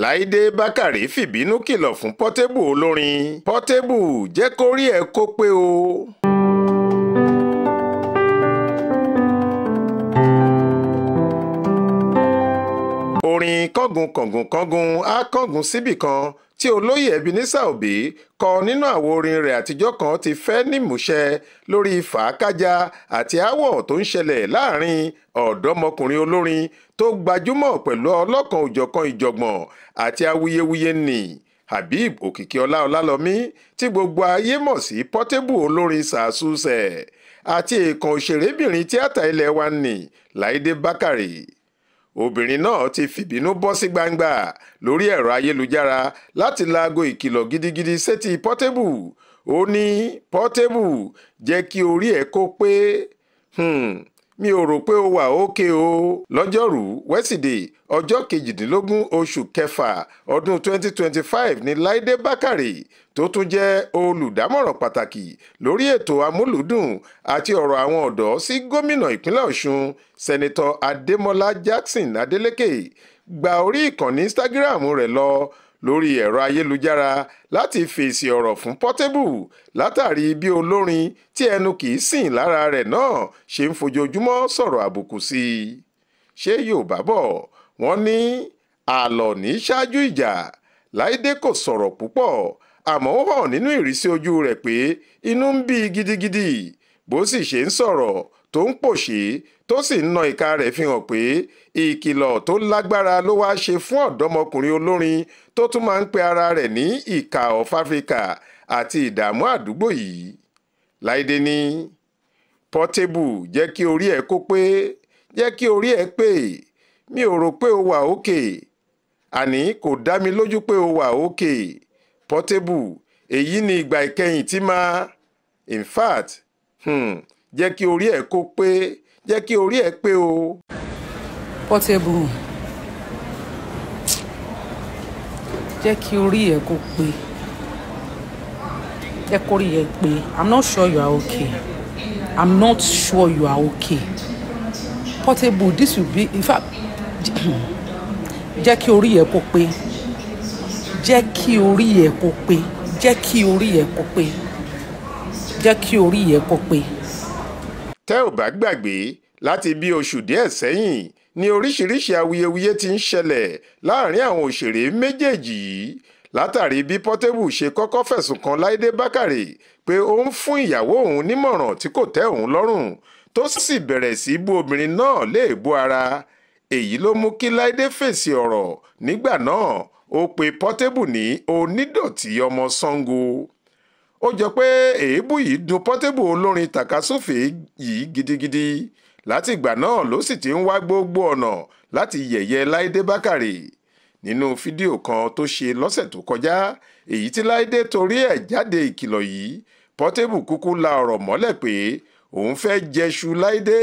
Láìdé Bákàrè fìbínú kìlọ̀ fún Portable olórin. Portable jẹ́ kó rí ẹ kó pé o. Orin kángun kángun kángun á kángun síbì kan tí olóyè Ebenezer Obey kọ nínú àwo orin rẹ̀ àtijọ́ kan ti fẹ́ nímúṣẹ lórí fàákájà àti aáwọ̀ tó ń ṣẹlẹ̀ láàrin ọ̀dọ́mọkùnrin olórin tó gbajúmọ̀ pẹ̀lú ọlọ́kan òjọ̀kan ìjọ̀gbọ̀n àti awuyewuye nì Habib Òkìkíọlá Ọlálọmí tí gbogbo ayé mọ̀ sí Portable olórin sàásùsẹ̀ àti èèkàn òṣèrébìnrin tíátà ilẹ̀ wa nì Láìdé Bákàrè. Obìnrin náà ti fìbínú bọ́ sí gbangba lórí ẹ̀rọ ayélujára láti laago ìkìlọ̀ gidigidi sétí Portable. Ó ní Portable jẹ́ kí orí ẹ̀ kó pé mi ò rò pé ó wà ókè o. Lọ́jọ́rú wẹ́sídẹ̀ẹ́ ọjọ́ 18 oṣù kẹfà ọdún 2025 ní Láìdé Bákàrè tó tún jẹ́ olùdámọ̀ràn pàtàkì lórí ètò amúlùúdùn àti ọ̀rọ̀ àwọn ọ̀dọ́ sí gómìnà ìpínlẹ̀ Ọ̀ṣun sẹ́nitọ́ Adémọ́lá Jackson Adélékè gba orí ìkànnì Instagram rẹ̀ lọ lórí ẹ̀rọ ayélujára láti fèsì ọ̀rọ̀ fún Portable látàrí bí olórin tí ẹnu kìí sìn lára rẹ̀ náà ṣe ń fojoojúmọ́ sọ̀rọ̀ àbùkù sí i. Ṣé Yorùbá bọ̀ wọ́n ní àlọ́ ní ṣáájú ìjà? Láìdé kò sọ̀rọ̀ púpọ̀ àmọ́ ó hàn nínú ìrísí ojú rẹ̀ pé inú ń bí gidigidi bó sì ṣe ń sọ̀rọ̀ tó ń pòṣé tó sì ń na ìka rẹ̀ fi hàn pé ìkìlọ̀ tó lágbára ló wá ṣe fún ọ̀dọ́mọkùnrin olórin tó tún máa ń pe ara rẹ̀ ní ìkà of Africa àti ìdààmú àdúgbò yìí. Láìdé ní Portable jẹ́ kí orí ẹ̀ kó pé, jẹ́ kí orí ẹ̀ pé, mi ò rò pé o wà òkè, àní kò dá mi lójú pé o wà òkè. Portable, èyí ni ìgbà ìkẹyìn tí máa in fact jẹ́ kí orí ẹ̀ kó pé, jẹ́ kí orí ẹ̀ pé o. Portable, jẹ́ kí orí ẹ̀ kó pé, jẹ́ kí orí ẹ̀ pé. I'm not sure you are okay. I'm not sure you are okay. Portable, this will be in fact jẹ́ kí orí ẹ̀ kó pé, jẹ́ kí orí ẹ̀ kó pé, jẹ́ kí orí ẹ̀ kó pé, jẹ́ kí orí ẹ̀ kó pé. Tẹ́ ò bá gbàgbé láti bí oṣù díẹ̀ sẹ́yìn ni oríṣiríṣi awuyewuye ti ń ṣẹlẹ̀ láàrin àwọn òṣèré méjèèjì yìí látàrí bí Portable ṣe kọ́kọ́ fẹ̀sùn kan Láìdé Bákàrè pé ó ń fún ìyàwó òun nímọ̀ràn tí kò tẹ́ òun lọ́rùn tó sì bẹ̀rẹ̀ sí bú obìnrin náà léèbú ara. Èyí ló mú kí Láìdé fèsì ọ̀rọ̀ nígbà náà. Ó pe Portable ní onídọ̀tí ọmọ Ṣàngó. Ó jọ pé èébú yìí dùn Portable olórin tàkasúfèé yìí gidigidi. Láti ìgbà náà ló sì ti ń wá gbogbo ọ̀nà láti yẹ̀yẹ́ Láìdé Bákàrè. Nínú fídíò kan tó ṣe lọ́sẹ̀ tó kọjá èyí tí Láìdé torí ẹ̀ jáde ìkìlọ̀ yìí, Portable kúkú la ọ̀rọ̀ mọ́lẹ̀ pé òun fẹ́ jẹṣu Láìdé.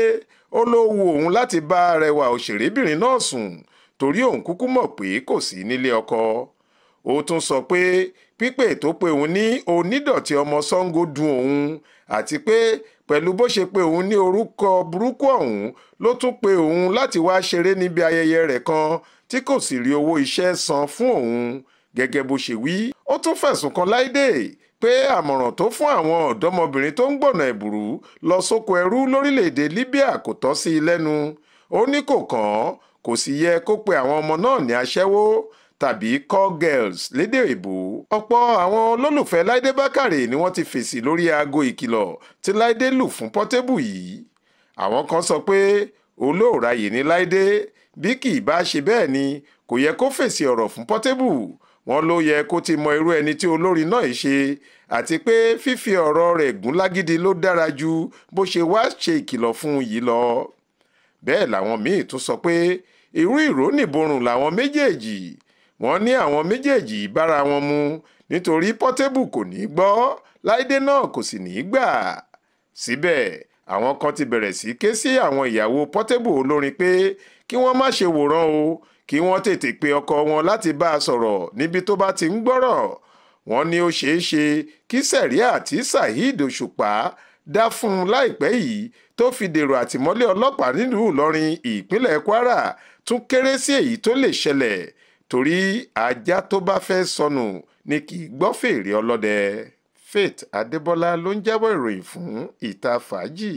Ó ló wu òun láti bá arẹwà òṣèrébìnrin náà sùn torí òun kúkú mọ̀ pé kò sí nílé ọkọ. Ó tún sọ pé pípè tó pe òun ní onídọ̀tí ọmọ Ṣàngó dùn òun àti pé pẹ̀lú bó ṣe pe òun ní orúkọ burúkú ọ̀hún ló tún pe òun láti wá ṣeré níbi ayẹyẹ rẹ̀ kan tí kò sì rí owó iṣẹ́ san fún òun gẹ́gẹ́ bó ṣe wí. Ó tún fẹ̀sùn kan Láìdé pé àmọ̀ràn tó fún àwọn ọ̀dọ́mọbìnrin tó ń gbọ̀nà ẹ̀bùrú lọ sóko ẹrú lórílẹ̀‐èdè Libya kò tọ́ sí i lẹ́nu. Ó ní kò kàn án, kò sì yẹ kó pe àwọn ọmọ náà ní aṣẹ́wó tàbí call girls lédè èbó. Ọ̀pọ̀ àwọn olólùfẹ́ Láìdé Bákàrè ni wọ́n ti fèsì lórí aago ìkìlọ̀ tí Láìdé lù fún Portable yìí. Àwọn kan sọ pé olóòráyè ní Láìdé, bí kì í bá ṣe bẹ́ẹ̀ ni kò yẹ kó fèsì ọ̀rọ̀ fún Portable. Wọ́n ló yẹ kó ti mọ irú ẹni tí olórin náà ṣe àti pé fífi ọ̀rọ̀ rẹ̀ gún lágídí ló dára ju bó ṣe wá ṣe ìkìlọ̀ fún yìí lọ. Bẹ́ẹ̀ làwọn míì tún sọ pé irú ìrónìborùn làwọn méjèèjì. Wọ́n ní àwọn méjèèjì bára wọn mu nítorí Portable kò ní gbọ́, Láìdé náà kò sì ní gbà. Síbẹ̀ àwọn kan ti bẹ̀rẹ̀ sí ké sí àwọn ìyàwó Portable olórin pé kí wọ́n má ṣe wòran o, kí wọ́n tètè pe ọkọ wọn láti bá a sọ̀rọ̀ níbi tó bá ti ń gbọ́rọ̀. Wọ́n ní ó ṣeé ṣe kí sẹ̀ríà tí Saheed Òṣùpá dá fún un láìpẹ́ yìí tó fi dèrò àtìmọ́lé ọlọ́pàá nílùú Ìlọrin ìpínlẹ̀ Kwara tún kéré sí èyí tó lè ṣẹlẹ̀ torí ajá tó bá fẹ́ sọnù ni kì í gbọ́ fèrè ọlọ́dẹ. Faith Adébọ́lá ló ń jábọ̀ ìròyìn fún Ìta Fàájì.